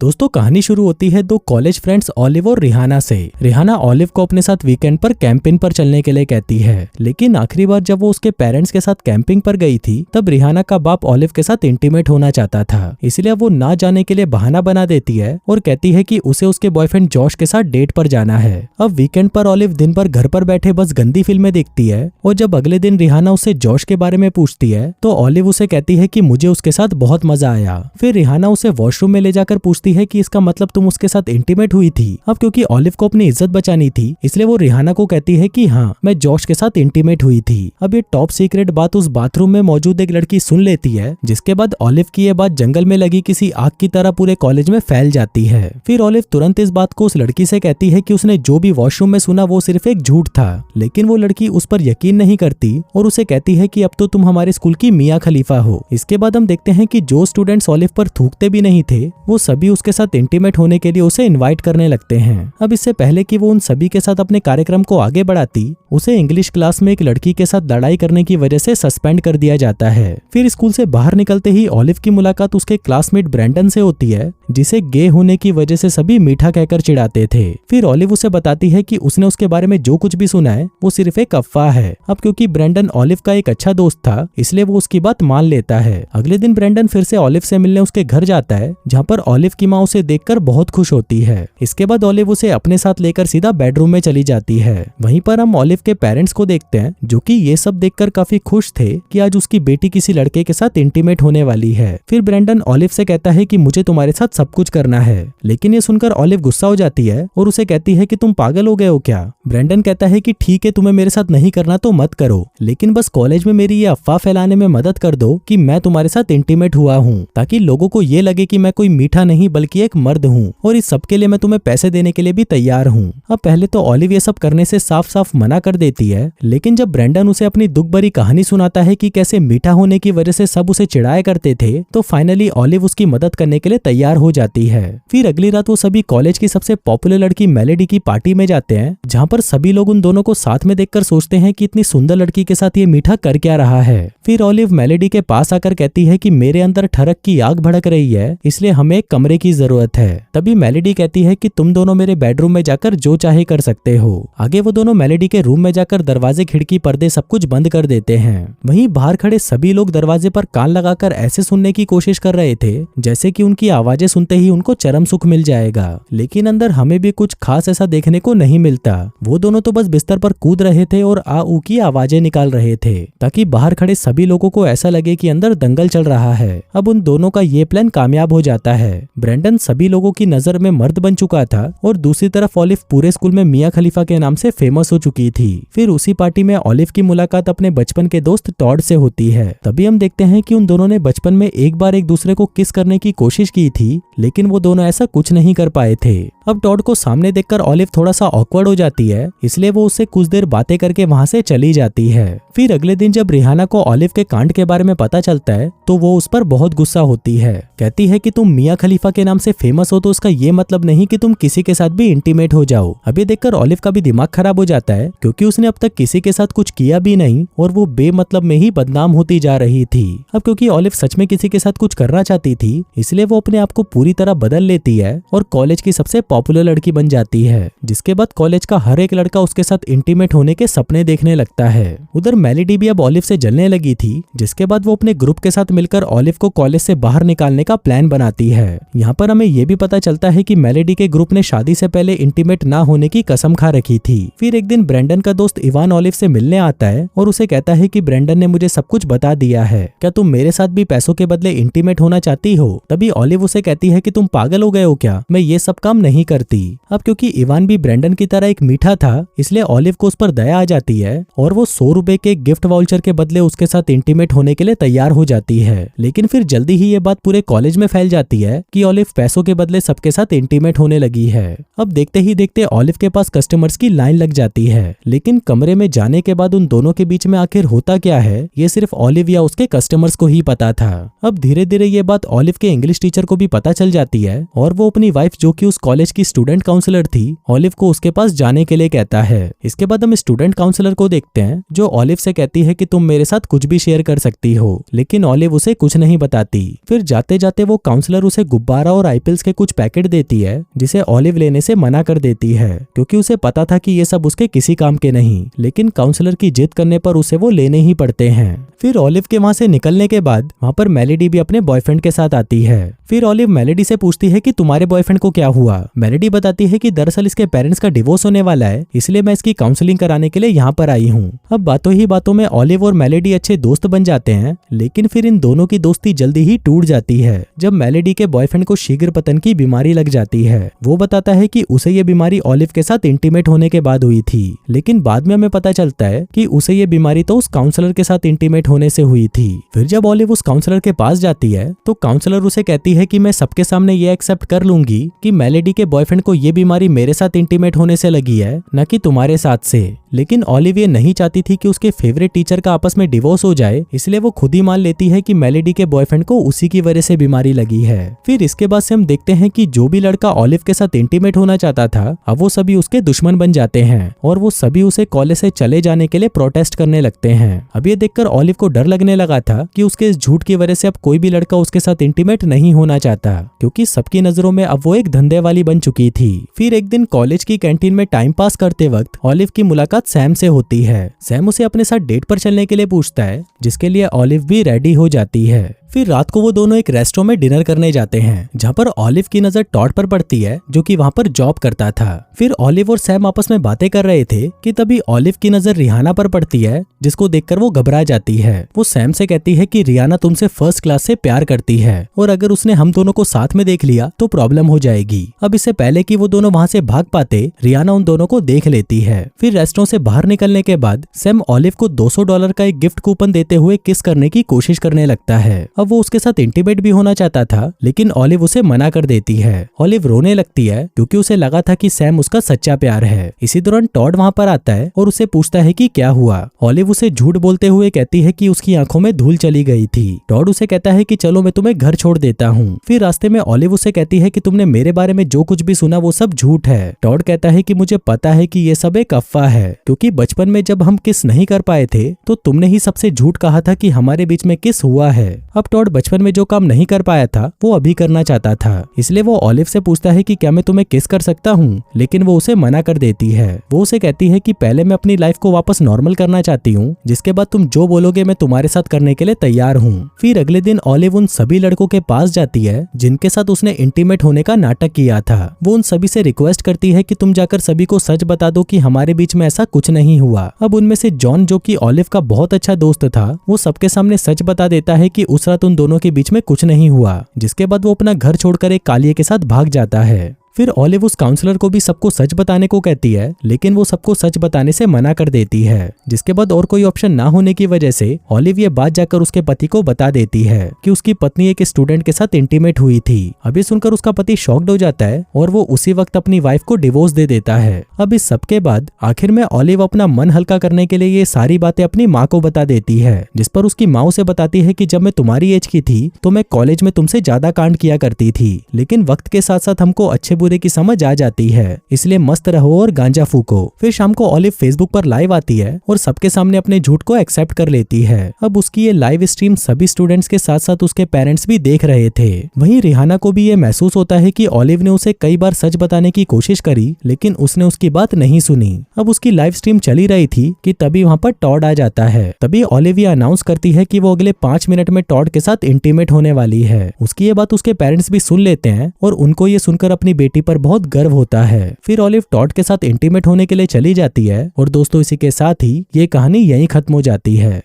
दोस्तों कहानी शुरू होती है दो कॉलेज फ्रेंड्स ऑलिव और रिहाना से। रिहाना ऑलिव को अपने साथ वीकेंड पर कैंपिंग पर चलने के लिए कहती है, लेकिन आखिरी बार जब वो उसके पेरेंट्स के साथ कैंपिंग पर गई थी तब रिहाना का बाप ऑलिव के साथ इंटीमेट होना चाहता था, इसलिए वो ना जाने के लिए बहाना बना देती है और कहती है कि उसे उसके बॉयफ्रेंड जॉश के साथ डेट पर जाना है। अब वीकेंड पर ऑलिव दिन भर घर पर बैठे बस गंदी फिल्में देखती है और जब अगले दिन रिहाना उससे जॉश के बारे में पूछती है तो ऑलिव उसे कहती है कि मुझे उसके साथ बहुत मजा आया। फिर रिहाना उसे वॉशरूम में ले जाकर पूछती है कि इसका मतलब तुम उसके साथ इंटीमेट हुई थी। अब क्योंकि ऑलिव को अपनी इज्जत बचानी थी इसलिए वो रिहाना को कहती है कि हाँ, मैं जॉश के साथ इंटीमेट हुई थी। अब ये टॉप सीक्रेट बात उस बाथरूम में मौजूद एक लड़की सुन लेती है, जिसके बाद ऑलिव की ये बात जंगल में लगी किसी आग की तरह पूरे कॉलेज में फैल जाती है। फिर ऑलिव तुरंत इस बात को उस लड़की से कहती है कि उसने जो भी वॉशरूम में सुना वो सिर्फ एक झूठ था, लेकिन वो लड़की उस पर यकीन नहीं करती और उसे कहती है कि अब तो तुम हमारे स्कूल की मियां खलीफा हो। इसके बाद हम देखते हैं कि जो स्टूडेंट्स ऑलिव पर थूकते भी नहीं थे वो सभी उसके साथ इंटीमेट होने के लिए उसे इनवाइट करने लगते हैं। अब इससे पहले कि वो उन सभी के साथ अपने कार्यक्रम को आगे बढ़ाती, उसे इंग्लिश क्लास में एक लड़की के साथ लड़ाई करने की वजह से सस्पेंड कर दिया जाता है। फिर स्कूल से बाहर निकलते ही ऑलिव की मुलाकात उसके क्लासमेट ब्रेंडन से होती है, जिसे गे होने की वजह से सभी मीठा कहकर चिढ़ाते थे। फिर ऑलिव उसे बताती है कि उसने उसके बारे में जो कुछ भी सुना है वो सिर्फ एक अफवाह है। अब क्योंकि ब्रेंडन ऑलिव का एक अच्छा दोस्त था इसलिए वो उसकी बात मान लेता है। अगले दिन ब्रेंडन फिर से ऑलिव से मिलने उसके घर जाता है, जहाँ पर ऑलिव की माँ उसे देखकर बहुत खुश होती है। इसके बाद ऑलिव उसे अपने साथ लेकर सीधा बेडरूम में चली जाती है। वहीं पर हम ऑलिव के पेरेंट्स को देखते हैं, जो कि ये सब देखकर काफी खुश थे कि आज उसकी बेटी किसी लड़के के साथ इंटीमेट होने वाली है। फिर ब्रेंडन ऑलिव से कहता है कि मुझे तुम्हारे साथ सब कुछ करना है, लेकिन ये सुनकर ऑलिव गुस्सा हो जाती है और उसे कहती है कि तुम पागल हो गए हो क्या। ब्रेंडन कहता है कि ठीक है, तुम्हें मेरे साथ नहीं करना तो मत करो, लेकिन बस कॉलेज में मेरी ये अफवाह फैलाने में मदद कर दो कि मैं तुम्हारे साथ इंटीमेट हुआ हूँ, ताकि लोगों को ये लगे कि मैं कोई मीठा नहीं बल्कि एक मर्द हूँ और इस सब के लिए मैं तुम्हें पैसे देने के लिए भी तैयार हूँ। अब पहले तो ऑलिव ये सब करने से साफ साफ मना कर देती है, लेकिन जब ब्रेंडन उसे अपनी दुख भरी कहानी सुनाता है कि कैसे मीठा होने की वजह से सब उसे चिढ़ाया करते थे, तो फाइनली ऑलिव उसकी मदद करने के लिए तैयार हो जाती है। फिर अगली रात वो सभी कॉलेज की सबसे पॉपुलर लड़की मेलेडी की पार्टी में जाते हैं, जहाँ पर सभी लोग उन दोनों को साथ में देखकर सोचते हैं कि इतनी सुंदर लड़की के साथ ये मीठा कर क्या रहा है। फिर ऑलिव मेलेडी के पास आकर कहती है कि मेरे अंदर ठरक की आग भड़क रही है, इसलिए हमें एक कमरे की जरूरत है। तभी मेलेडी कहती है कि तुम दोनों मेरे बेडरूम में जाकर जो चाहे कर सकते हो। आगे वो दोनों मेलेडी के रूम में जाकर दरवाजे, खिड़की, पर्दे सब कुछ बंद कर देते हैं। वहीं बाहर खड़े सभी लोग दरवाजे पर कान लगाकर ऐसे सुनने की कोशिश कर रहे थे जैसे कि उनकी आवाजें सुनते ही उनको चरम सुख मिल जाएगा, लेकिन अंदर हमें भी कुछ खास ऐसा देखने को नहीं मिलता। वो दोनों तो बस बिस्तर पर कूद रहे थे और आ ऊ की आवाजें निकाल रहे थे, ताकि बाहर खड़े सभी लोगों को ऐसा लगे कि अंदर दंगल चल रहा है। अब उन दोनों का ये प्लान कामयाब हो जाता है। ब्रेंडन सभी लोगों की नजर में मर्द बन चुका था और दूसरी तरफ ऑलिव पूरे स्कूल में मियां खलीफा के नाम से फेमस हो चुकी थी। फिर उसी पार्टी में ऑलिव की मुलाकात अपने बचपन के दोस्त टॉड से होती है। तभी हम देखते हैं कि उन दोनों ने बचपन में एक बार एक दूसरे को किस करने की कोशिश की थी, लेकिन वो दोनों ऐसा कुछ नहीं कर पाए थे। अब टॉड को सामने देखकर ऑलिव थोड़ा सा ऑकवर्ड हो जाती है, इसलिए वो उससे कुछ देर बातें करके वहां से चली जाती है। फिर अगले दिन जब रिहाना को ऑलिव के कांड के बारे में पता चलता है तो वो उस पर बहुत गुस्सा होती है। कहती है कि तुम मियां खलीफा के नाम से फेमस हो तो उसका ये मतलब नहीं कि तुम किसी के साथ भी इंटीमेट हो जाओ। अब ये देखकर ऑलिव का भी दिमाग खराब हो जाता है, क्योंकि उसने अब तक किसी के साथ कुछ किया भी नहीं और वो बेमतलब में ही बदनाम होती जा रही थी। अब क्योंकि ऑलिव सच में किसी के साथ कुछ करना चाहती थी, इसलिए वो अपने आप को पूरी तरह बदल लेती है और कॉलेज की सबसे पॉपुलर लड़की बन जाती है, जिसके बाद कॉलेज का हर एक लड़का उसके साथ इंटीमेट होने के सपने देखने लगता है। उधर मेलेडी भी अब ऑलिव से जलने लगी थी, जिसके बाद वो अपने ग्रुप के साथ मिलकर ऑलिव को कॉलेज से बाहर निकालने का प्लान बनाती है। यहाँ पर हमें ये भी पता चलता है कि मेलेडी के ग्रुप ने शादी से पहले इंटीमेट ना होने की कसम खा रखी थी। फिर एक दिन ब्रेंडन का दोस्त इवान ऑलिव से मिलने आता है और उसे कहता है कि ब्रेंडन ने मुझे सब कुछ बता दिया है, क्या तुम मेरे साथ भी पैसों के बदले इंटीमेट होना चाहती हो। तभी ऑलिव उसे कहती है कि तुम पागल हो गए हो क्या, मैं ये सब काम नहीं करती। अब क्योंकि इवान भी ब्रेंडन की तरह एक मीठा था, इसलिए ऑलिव को उस पर दया आ जाती है और वो 100 रुपए के गिफ्ट वाउचर के बदले उसके साथ इंटीमेट होने के लिए तैयार हो जाती है। लेकिन फिर जल्दी ही ये बात पूरे कॉलेज में फैल जाती है कि ऑलिव पैसों के बदले सबके साथ इंटीमेट होने लगी है। अब देखते ही देखते ऑलिव के पास कस्टमर्स की लाइन लग जाती है, लेकिन कमरे में जाने के बाद उन दोनों के बीच में आखिर होता क्या है ये सिर्फ ऑलिव या उसके कस्टमर्स को ही पता था। अब धीरे धीरे ये बात ऑलिव के इंग्लिश टीचर को भी पता चल जाती है और वो अपनी वाइफ, जो कि उस कॉलेज की स्टूडेंट काउंसलर थी, ऑलिव को उसके पास जाने के लिए कहता है। इसके बाद हम स्टूडेंट काउंसलर को देखते हैं, जो ऑलिव से कहती है कि तुम मेरे साथ कुछ भी शेयर कर सकती हो, लेकिन ऑलिव उसे कुछ नहीं बताती। फिर जाते जाते वो काउंसलर उसे गुब्बारा गुब्बारा और आईपिल्स के कुछ पैकेट देती है, जिसे ऑलिव लेने से मना कर देती है क्योंकि उसे पता था कि ये सब उसके किसी काम के नहीं, लेकिन काउंसलर की जिद करने पर उसे वो लेने ही पड़ते हैं। फिर ऑलिव के वहां से निकलने के बाद वहां पर मेलेडी भी अपने बॉयफ्रेंड के साथ आती है। फिर ऑलिव मेलेडी से पूछती है कि तुम्हारे बॉयफ्रेंड को क्या हुआ। मेलेडी बताती है कि दरअसल इसके पेरेंट्स का डिवोर्स होने वाला है, इसलिए मैं इसकी काउंसलिंग कराने के लिए यहाँ पर आई हूँ। अब बातों ही बातों में ऑलिव और मेलेडी अच्छे दोस्त बन जाते हैं, लेकिन फिर इन दोनों की दोस्ती जल्दी ही टूट जाती है जब मेलेडी के बॉयफ्रेंड को शीघ्र पतन की बीमारी लग जाती है। वो बताता है कि उसे ये बीमारी ऑलिव के साथ इंटीमेट होने के बाद हुई थी, लेकिन बाद में हमें पता चलता है कि उसे ये बीमारी तो उस काउंसलर के साथ इंटीमेट होने से हुई थी। फिर जब ऑलिव उस काउंसलर के पास जाती है तो काउंसलर उसे कहती है कि मैं सबके सामने ये एक्सेप्ट कर लूंगी कि मेलेडी के बॉयफ्रेंड को ये बीमारी मेरे साथ इंटीमेट होने से लगी है, न कि तुम्हारे साथ से। लेकिन ऑलिव ये नहीं चाहती थी कि उसके फेवरेट टीचर का आपस में डिवोर्स हो जाए, इसलिए वो खुद ही मान लेती है कि मेलेडी के बॉयफ्रेंड को उसी की वजह से बीमारी लगी है। फिर इसके बाद से हम देखते हैं कि जो भी लड़का ऑलिव के साथ इंटीमेट होना चाहता था, अब वो सभी उसके दुश्मन बन जाते हैं और वो सभी उसे कॉलेज से चले जाने के लिए प्रोटेस्ट करने लगते हैं। अब ये देखकर ऑलिव को डर लगने लगा था कि उसके इस झूठ की वजह से अब कोई भी लड़का उसके साथ इंटीमेट नहीं होना चाहता, क्योंकि सबकी नजरों में अब वो एक धंधे वाली बन चुकी थी। फिर एक दिन कॉलेज की कैंटीन में टाइम पास करते वक्त ऑलिव की मुलाकात सैम से होती है। सैम उसे अपने साथ डेट पर चलने के लिए पूछता है, जिसके लिए ऑलिव भी रेडी हो जाती है। फिर रात को वो दोनों एक रेस्टोरेंट में डिनर करने जाते हैं, जहाँ पर ऑलिव की नजर टॉड पर पड़ती है, जो कि वहाँ पर जॉब करता था। फिर ऑलिव और सैम आपस में बातें कर रहे थे कि तभी ऑलिव की नजर रिहाना पर पड़ती है, जिसको देखकर वो घबरा जाती है। वो सैम से कहती है कि रिहाना तुमसे फर्स्ट क्लास से प्यार करती है और अगर उसने हम दोनों को साथ में देख लिया तो प्रॉब्लम हो जाएगी। अब इससे पहले कि वो दोनों वहाँ से भाग पाते, रिहाना उन दोनों को देख लेती है। फिर रेस्टोरेंट से बाहर निकलने के बाद सैम ऑलिव को $200 का एक गिफ्ट कूपन देते हुए किस करने की कोशिश करने लगता है। अब वो उसके साथ इंटीमेट भी होना चाहता था, लेकिन ऑलिव उसे मना कर देती है। ऑलिव रोने लगती है क्योंकि उसे लगा था कि सैम उसका सच्चा प्यार है। इसी दौरान टॉड वहाँ पर आता है और उसे पूछता है कि क्या हुआ। ऑलिव उसे झूठ बोलते हुए कहती है कि उसकी आंखों में धूल चली गई थी। टॉड उसे कहता है कि चलो मैं तुम्हें घर छोड़ देता हूँ। फिर रास्ते में ऑलिव उसे कहती है कि तुमने मेरे बारे में जो कुछ भी सुना वो सब झूठ है। टॉड कहता है कि मुझे पता है कि ये सब एक अफवाह है, क्योंकि बचपन में जब हम किस नहीं कर पाए थे तो तुमने ही सबसे झूठ कहा था कि हमारे बीच में किस हुआ है। अब टॉड बचपन में जो काम नहीं कर पाया था वो अभी करना चाहता था, इसलिए वो ऑलिव से पूछता है कि क्या मैं तुम्हें किस कर सकता हूँ, लेकिन वो उसे मना कर देती है। वो उसे कहती है कि पहले मैं अपनी लाइफ को वापस नॉर्मल करना चाहती हूँ, जिसके बाद तुम जो बोलोगे मैं तुम्हारे साथ करने के लिए तैयार हूँ। फिर अगले दिन ऑलिव उन सभी लड़कों के पास जाती है जिनके साथ उसने इंटीमेट होने का नाटक किया था। वो उन सभी से रिक्वेस्ट करती है कि तुम जाकर सभी को सच बता दो कि हमारे बीच में ऐसा कुछ नहीं हुआ। अब उनमें से जॉन, जो कि ऑलिव का बहुत अच्छा दोस्त था, वो सबके सामने सच बता देता है कि उस रात उन दोनों के बीच में कुछ नहीं हुआ, जिसके बाद वो अपना घर छोड़कर एक कालिये के साथ भाग जाता है। फिर ऑलिव उस काउंसलर को भी सबको सच बताने को कहती है, लेकिन वो सबको सच बताने से मना कर देती है। जिसके बाद और कोई ऑप्शन ना होने की वजह से ऑलिव ये बात जाकर उसके पति को बता देती है कि उसकी पत्नी एक स्टूडेंट के साथ इंटीमेट हुई थी। अब ये सुनकर उसका पति शॉक्ड हो जाता है और वो उसी वक्त अपनी वाइफ को डिवोर्स दे देता है। अब इस सब के बाद आखिर में ऑलिव अपना मन हल्का करने के लिए ये सारी बातें अपनी माँ को बता देती है, जिस पर उसकी माँ उसे बताती है कि जब मैं तुम्हारी एज की थी तो मैं कॉलेज में तुमसे ज्यादा कांड किया करती थी, लेकिन वक्त के साथ साथ हमको अच्छे बुरे की समझ आ जाती है, इसलिए मस्त रहो और गांजा फूको। फिर शाम को ऑलिव फेसबुक पर लाइव आती है और सबके सामने अपने झूठ को एक्सेप्ट कर लेती है। अब उसकी ये लाइव स्ट्रीम सभी स्टूडेंट्स के साथ साथ उसके पेरेंट्स भी देख रहे थे। वहीं रिहाना को भी ये महसूस होता है कि ऑलिव ने उसे कई बार सच बताने की कोशिश करी, लेकिन उसने उसकी बात नहीं सुनी। अब उसकी लाइव स्ट्रीम चली रही थी कि तभी वहाँ पर टॉड आ जाता है। तभी ऑलिव ये अनाउंस करती है कि वो अगले 5 मिनट में टॉड के साथ इंटीमेट होने वाली है। उसकी ये बात उसके पेरेंट्स भी सुन लेते हैं और उनको ये सुनकर अपनी बेटी पर बहुत गर्व होता है। फिर ऑलिव टॉड के साथ इंटीमेट होने के लिए चली जाती है और दोस्तों इसी के साथ ही ये कहानी यहीं खत्म हो जाती है।